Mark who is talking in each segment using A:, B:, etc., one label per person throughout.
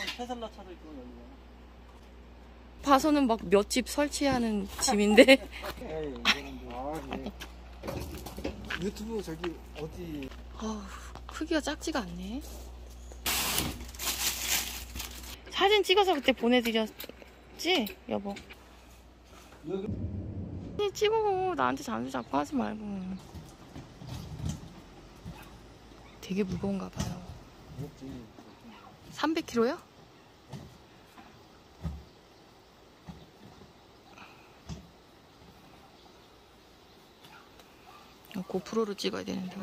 A: 테슬라 차도 있고 여기가.
B: 봐서는 막 몇 집 설치하는 집인데.
A: 에이, 이거는 유튜브 저기 어디?
B: 크기가 작지가 않네. 사진 찍어서 그때 보내드렸지, 여보?
A: 여기
B: 찍어. 나한테 잠수 잡고 하지 말고. 되게 무거운가 봐요.
A: 무겁지.
B: 300kg요? 고프로로 찍어야 되는데.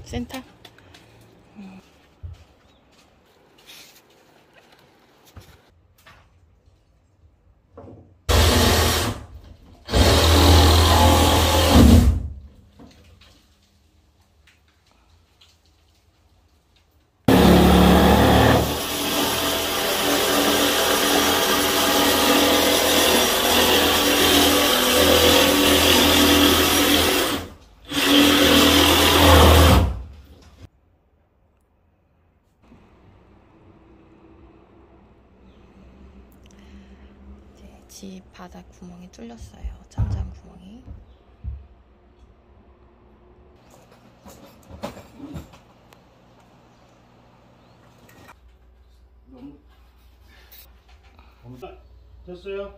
B: 센터? 집 바닥 구멍이 뚫렸어요. 천장 구멍이.
C: 됐어요?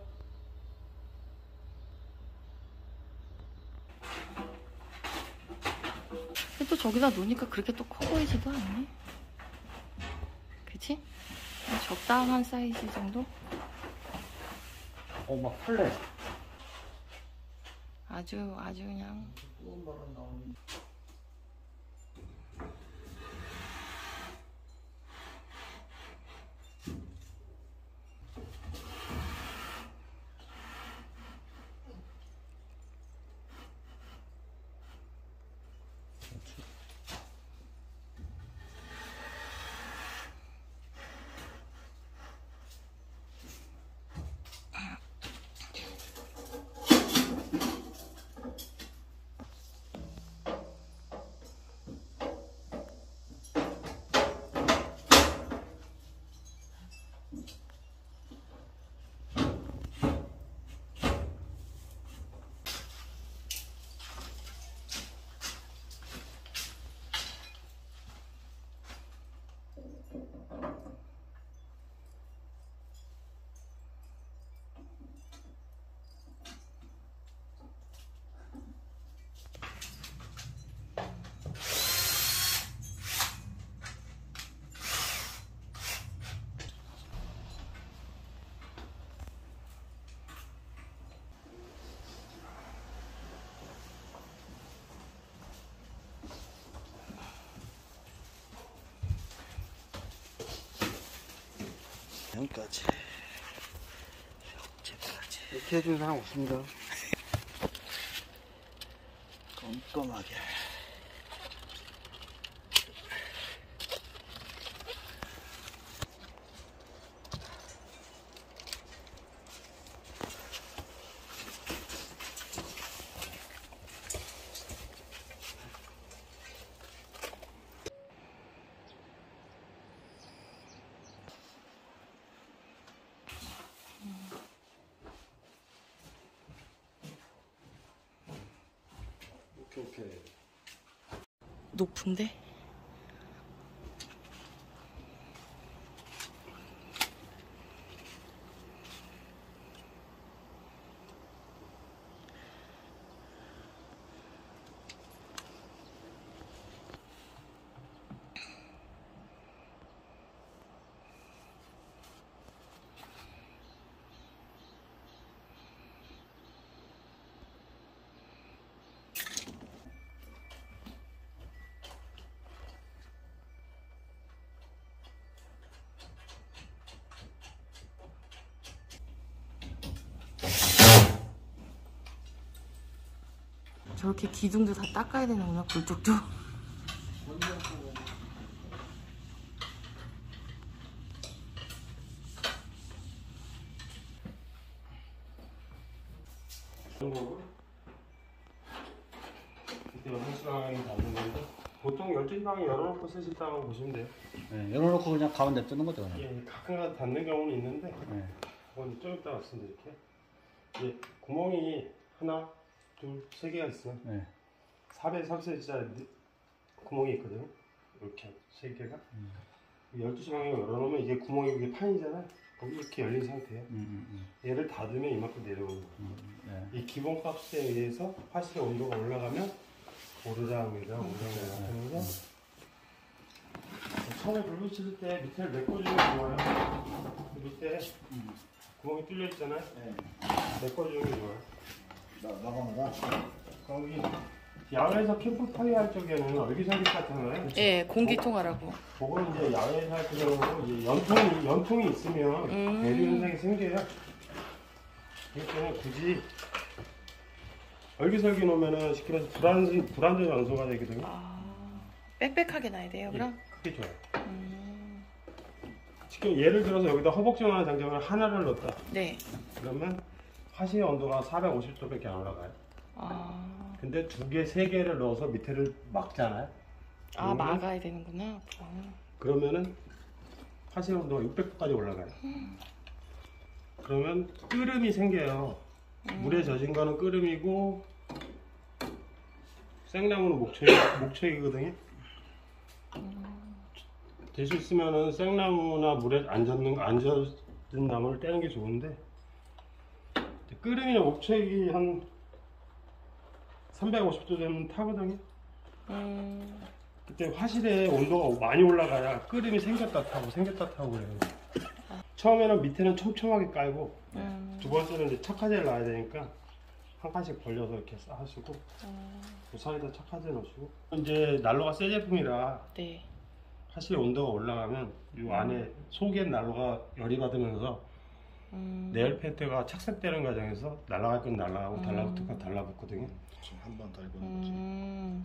B: 근데 또 저기다 놓으니까 그렇게 또 커 보이지도 않네. 그치? 적당한 사이즈 정도?
C: 막 설레.
B: 아주 그냥.
A: 여기까지. 이렇게 해주는 사람 없습니다. 꼼꼼하게.
C: 오케이.
B: 높은데? 저렇게 기둥도 다 닦아야 되는구나, 그쪽도.
C: 이때 6시 방향이 닫는 건데 보통 12시 방향 열어놓고 쓰신다고 보시면 돼요.
D: 네, 열어놓고 그냥 가운데 뜨는 거죠. 그냥.
C: 예, 가끔가다 닫는 경우는 있는데
D: 네.
C: 그건 좀 이따 말씀드릴게요. 예, 구멍이 하나, 둘, 세 개가 있어요.
D: 네.
C: 430cm짜리 구멍이 있거든요. 이렇게 세 개가. 12시 방향 열어놓으면 이게 구멍이 이게 판이잖아요. 거기 이렇게 열린 상태예요. 얘를 닫으면 이만큼 내려오는 거예요.
D: 네.
C: 이 기본 값에 의해서 화실의 온도가 올라가면 오르락내리락 하면서 처음에 불 붙일 때 밑에를 메꿔주는 게 좋아요. 그 밑에 구멍이 뚫려 있잖아요.
D: 네.
C: 메꿔주는 게 좋아요.
D: 나가마다.
C: 거기 야외에서 캠프파이 할 적에는 얼기설기 같잖아요.
B: 예, 공기통하라고.
C: 그거는 이제 야외에서 할 경우 연통이 있으면 대류 현상이 생겨요. 그렇기 때문에 굳이 얼기설기 놓으면은 쉽게 말해서 불안전 연소가 되거든요.
B: 아, 빽빽하게 놔야 돼요, 그럼?
C: 그게 좋아요. 지금 예를 들어서 여기다 허벅지만한 장작을 하나를 넣었다.
B: 네.
C: 그러면 화실의 온도가 450도밖에 안 올라가요.
B: 아,
C: 근데 두 개, 세 개를 넣어서 밑에를 막잖아요.
B: 아 막아야 되는구나.
C: 그러면은 화실의 온도가 600도까지 올라가요. 그러면 끓음이 생겨요. 물에 젖은 거는 끓음이고 생나무는 목초이거든요. 될 수 있으면은 생나무나 물에 안 젖은 나무를 떼는 게 좋은데 끓음이나 목초이기 한 350도 되면 타거든요. 그때 화실의 온도가 많이 올라가야 끓음이 생겼다 타고 그래요. 처음에는 밑에는 촘촘하게 깔고 두 번째는 이제 척화제를 놔야 되니까 한 칸씩 벌려서 이렇게 하시고 그 사이에다 척화제 넣으시고 이제 난로가 새 제품이라
B: 네.
C: 화실의 온도가 올라가면 이 안에 속에 난로가 열이 받으면서 내열 팬트가 착색되는 과정에서 날아갈 건 날아가고 달라붙을 건 달라붙거든요.
A: 한 번 더 해보는 거지.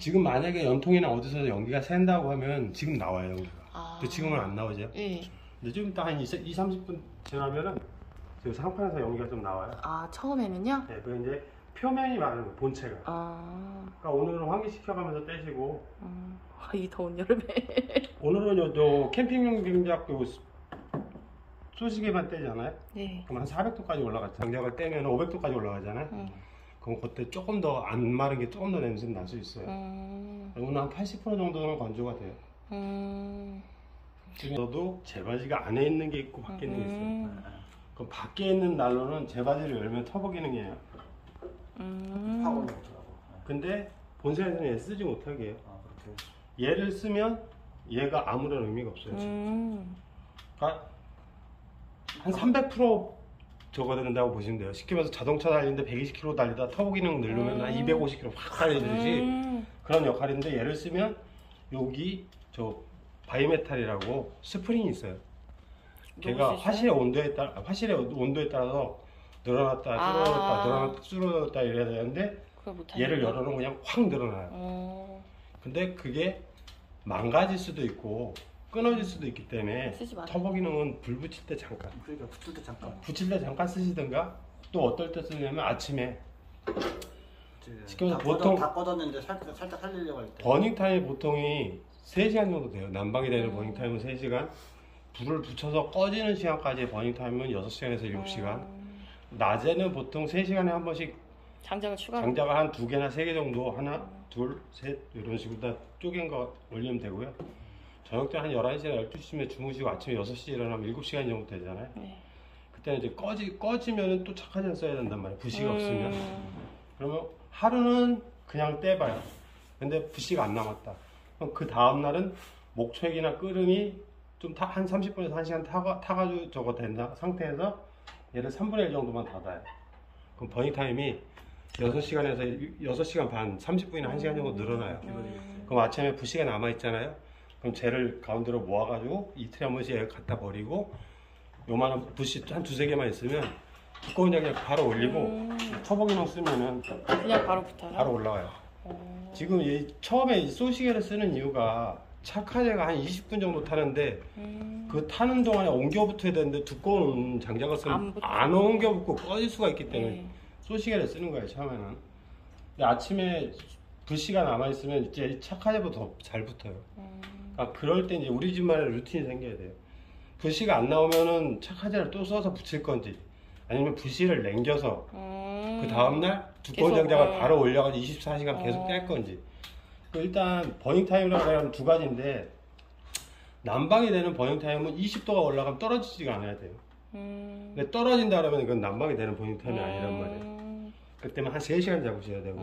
C: 지금 만약에 연통이나 어디서 연기가 샌다고 하면 지금 나와요, 연기가.
B: 아.
C: 근데 지금은 안 나오죠.
B: 예.
C: 근데 좀 이따 한 30분 지나면은 지금 상판에서 연기가 좀 나와요.
B: 아, 처음에는요?
C: 네, 그 이제 표면이 많은 거예요, 본체가.
B: 아,
C: 그러니까 오늘은 환기시켜가면서 떼시고
B: 이 더운 여름에.
C: 오늘은 요 캠핑용 장작 요 쏘시개만 떼잖아요.
B: 네.
C: 그럼 한 400도까지 올라가죠. 장작을 떼면 500도까지 올라가잖아요. 그럼 그때 조금 더 안 마른 게 조금 더 냄새는 날 수 있어요. 오늘 한 80% 정도는 건조가 돼요. 지금도 제바지가 안에 있는 게 있고 밖에 있는 게 있어요. 그럼 밖에 있는 난로는 제바지를 열면 터보 기능이에요.
D: 파워는 없더라고.
C: 근데 본사에서는 얘 쓰지 못하게 해요.
D: 아, 그렇게.
C: 얘를 쓰면 얘가 아무런 의미가 없어요. 그러니까 한 300% 저거 된다고 보시면 돼요. 쉽게 말해서 자동차 달리는데 120km 달리다 터보 기능 누르면 한 250km 확 달리듯이 그런 역할인데 얘를 쓰면 여기 저 바이메탈이라고 스프링이 있어요. 걔가 화실의 온도에 따라서 늘어났다 줄어들었다 늘어났다 줄어들었다 이래야 되는데 얘를 열어놓으면 그냥 확 늘어나요. 근데 그게 망가질 수도 있고 끊어질 수도 있기 때문에 터보 기능은 불 붙일 때 잠깐,
D: 그러니까
C: 붙일 때 잠깐 쓰시든가 또 어떨 때 쓰냐면 아침에 시켜서 보통
D: 다 꺼졌는데 살짝 살리려고 할 때.
C: 버닝 타임이 보통이 3시간 정도 돼요. 난방이 되는 버닝 타임은 3시간. 불을 붙여서 꺼지는 시간까지의 버닝 타임은 6시간에서 7시간. 낮에는 보통 3시간에 한 번씩
B: 장작을
C: 장작을 한 2개나 3개 정도 하나, 둘, 셋 이런 식으로 다 쪼갠 거 올리면 되고요. 저녁 때 한 11시나 12시쯤에 주무시고 아침에 6시에 일어나면 7시간 정도 되잖아요.
B: 네.
C: 그때는 이제 꺼지면은 또 착하지 써야 된단 말이에요. 부시가 없으면. 그러면 하루는 그냥 떼봐요. 근데 부시가 안 남았다. 그럼 그 다음날은 목초액이나 끓음이 좀 한 30분에서 1시간 타가지고 저거 된다 상태에서 얘를 3분의 1 정도만 닫아요. 그럼 버닝 타임이 6시간에서 6시간 반, 30분이나 1시간 정도 늘어나요. 그럼 아침에 부시가 남아있잖아요. 그럼 쟤를 가운데로 모아가지고 이틀에 한 번씩 얘를 갖다 버리고 요만한 부시 한 2-3개만 있으면 두꺼운 장작 바로 올리고 터보 기능 쓰면은
B: 그냥 바로 붙어요?
C: 바로 올라와요. 지금 처음에 소시계를 쓰는 이유가 착화제가 한 20분 정도 타는데 그 타는 동안에 옮겨 붙어야 되는데 두꺼운 장작을 쓰면 안 옮겨 붙고 꺼질 수가 있기 때문에 소시계를 쓰는 거예요 처음에는. 근데 아침에 불씨가 남아있으면 이제 착하제보다 더 잘 붙어요. 그러니까 그럴 때 이제 우리 집만의 루틴이 생겨야 돼요. 불씨가 안 나오면은 착하제를 또 써서 붙일 건지, 아니면 불씨를 남겨서 그 다음날 두꺼운
B: 계속,
C: 장작을 바로 올려가지고 24시간 계속 뗄 건지. 일단 버닝 타임이라고 하면 두 가지인데, 난방이 되는 버닝 타임은 20도가 올라가면 떨어지지가 않아야 돼요. 근데 떨어진다 그러면 이건 난방이 되는 버닝 타임이 아니란 말이에요. 그때면 한 3시간 잡으셔야 되고,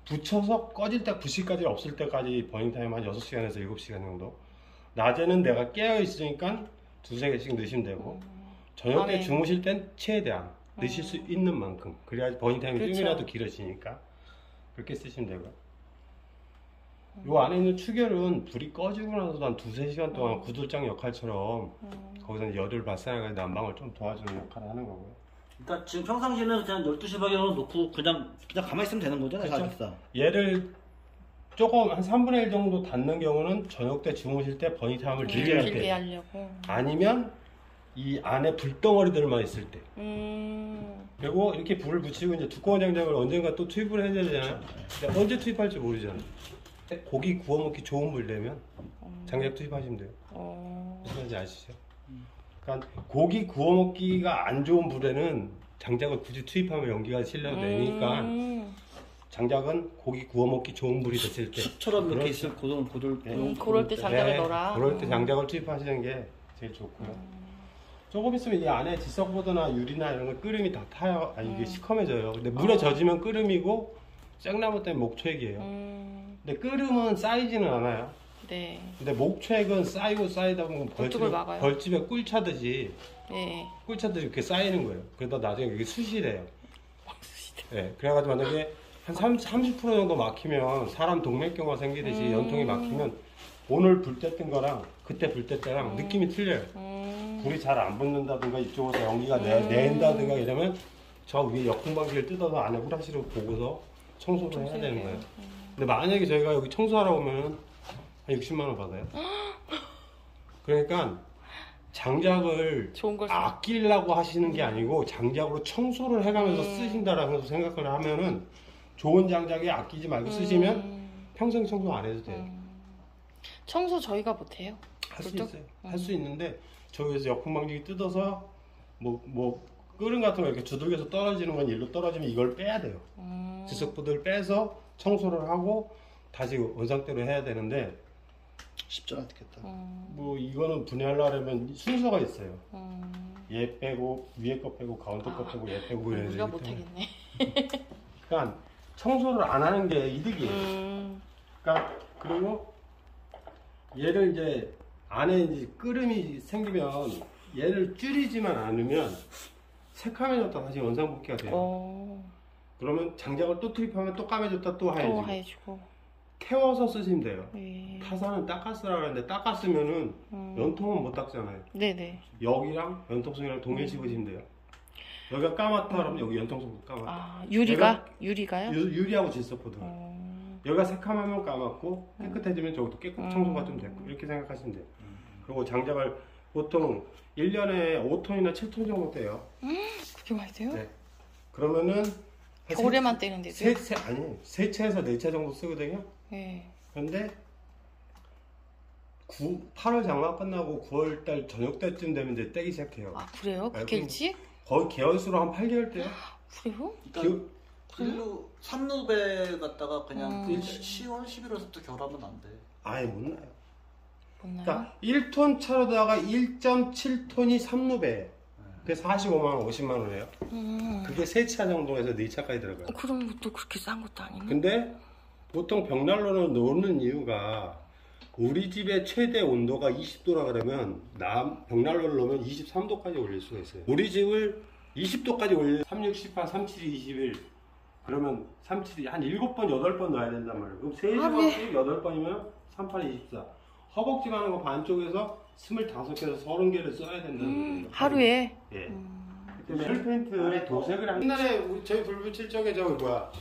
C: 붙여서 꺼질 때, 불씨까지 없을 때까지 버닝 타임 한 6시간에서 7시간 정도. 낮에는 내가 깨어 있으니까 2-3개씩 넣으시면 되고, 저녁 때 주무실 땐 최대한 넣으실 수 있는 만큼. 그래야지 버닝 타임이
B: 그렇죠.
C: 좀이라도 길어지니까 그렇게 쓰시면 되고요. 요 안에 있는 추결은 불이 꺼지고 나서도 한 2-3시간 동안 구들장 역할처럼 거기서 열을 발산해서 난방을 좀 도와주는 역할을 하는 거고요.
D: 그러니까 지금 평상시에는 그냥 12시 방향으로 놓고 그냥 가만히 있으면 되는 거잖아요.
C: 그렇죠.
D: 사실상.
C: 얘를 조금 한 3분의 1 정도 닫는 경우는 저녁 때 주무실 때 버닝 타임을 길게 할
B: 길게
C: 때,
B: 하려고.
C: 아니면 이 안에 불덩어리들만 있을 때. 그리고 이렇게 불을 붙이고 이제 두꺼운 장작을 언젠가 또 투입을 해야 되잖아요. 근데 언제 투입할지 모르잖아요. 고기 구워 먹기 좋은 불 되면 장작 투입하시면 돼요. 무슨 말인지 아시죠? 그러니까 고기 구워 먹기가 안 좋은 불에는 장작을 굳이 투입하면 연기가 실려도 되니까, 장작은 고기 구워 먹기 좋은 불이 됐을 때,
D: 숯처럼 이렇게 있을 고들
B: 그럴 때 장작을 넣어라.
C: 그럴 때 장작을 투입하시는 게 제일 좋고요. 조금 있으면 이 안에 지석보드나 유리나 이런 거 끓음이 다 타요. 아니 이게 시커매져요. 근데 물에 젖으면 끓음이고, 생나무 때문에 목초액이에요. 근데 끓음은 쌓이지는 않아요.
B: 네.
C: 근데 목초액은 쌓이고 쌓이다 보면
B: 그쪽을 막아요.
C: 벌집에 꿀 차듯이
B: 네.
C: 꿀 차듯이 이렇게 쌓이는 거예요. 그러다 나중에 이게 숯이 돼요. 네, 그래가지고 만약에 한 30% 정도 막히면 사람 동맥경화 생기듯이 연통이 막히면 오늘 불 뗐던 거랑 그때 불 뗐다랑 느낌이 틀려요. 불이 잘 안 붙는다든가 이쪽에서 연기가 낸다든가 이러면 저 위에 역풍방지를 뜯어서 안에 후라시로 보고서 청소를 해야 되는 거예요. 근데 만약에 저희가 여기 청소하러 오면 한 60만 원 받아요. 그러니까 장작을
B: 좋은 걸
C: 아끼려고 하시는 게 아니고 장작으로 청소를 해가면서 쓰신다라고 생각을 하면은, 좋은 장작에 아끼지 말고 쓰시면 평생 청소 안 해도 돼요.
B: 청소 저희가 못해요.
C: 할 수 있어요. 할 수 있는데 저기에서 역풍방지기 뜯어서 뭐 끓음 같은 거 이렇게 두들겨서 떨어지는 건 일로 떨어지면 이걸 빼야 돼요. 지석보드를 빼서 청소를 하고 다시 원상태로 해야 되는데,
D: 쉽지 않겠다.
C: 뭐 이거는 분해하려면 순서가 있어요. 얘 빼고 위에 거 빼고 가운데 거 빼고 얘 빼고 이래야 되기
B: 우리가
C: 때문에.
B: 못하겠네.
C: 그러니까 청소를 안 하는 게 이득이에요. 그러니까 그리고 얘를 이제 안에 이제 끓음이 생기면 얘를 줄이지만 않으면 새카매졌다 다시 원상복귀가 돼요. 그러면 장작을 또 투입하면 또 까매졌다 또 하얘지고.
B: 또 하얘지고.
C: 태워서 쓰시면 돼요.
B: 네.
C: 타사는 닦았으라 그러는데 닦았으면은 연통은 못 닦잖아요.
B: 네네.
C: 여기랑 연통성이랑 동일시보시면 돼요. 여기가 까맣다 그러면 여기 연통성도 까맣다.
B: 아, 유리가요?
C: 유리하고 질소보드. 여기가 새카매면 까맣고 깨끗해지면 저것도 청소가 좀 됐고, 이렇게 생각하시면 돼요. 그리고 장작을 보통 1년에 5톤이나 7톤 정도 떼요.
B: 그렇게 많이 돼요?
C: 네. 그러면은
B: 겨울에만 떼는데도요?
C: 세 채에서 4채 정도 쓰거든요.
B: 네.
C: 그런데 8월 장마 끝나고 9월달 저녁 때쯤 되면 이제 떼기 시작해요.
B: 아, 그래요? 그렇게 일찍?
C: 거의 개월수로 한 8개월 떼요.
B: 그래요?
D: 그러니까 삼루배 갖다가 그냥 10월, 11월부터 겨울하면 안 돼.
C: 아예 못 나요.
B: 못 나요?
C: 그러니까 1톤 차로다가 1.7톤이 3루배. 그게 45만 원, 50만 원이에요. 그게 3차 정도에서 4차까지 들어가요.
B: 그럼 또 그렇게 싼 것도 아니네.
C: 근데 보통 벽난로를 놓는 이유가, 우리 집의 최대 온도가 20도라 그러면 벽난로를 놓으면 23도까지 올릴 수가 있어요. 우리 집을 20도까지 올릴 36, 18, 37, 21 그러면 37이 한 7번, 8번 넣어야 된단 말이에요. 그럼 3시간 8번이면 38, 24 허벅지 가는 거 반쪽에서 25개에서 30개를 써야 된다는 거예요.
B: 하루에?
C: 예. 그때문에 헬 페인트 도색을 옛날에 저희 불 붙일 적에 저기 뭐야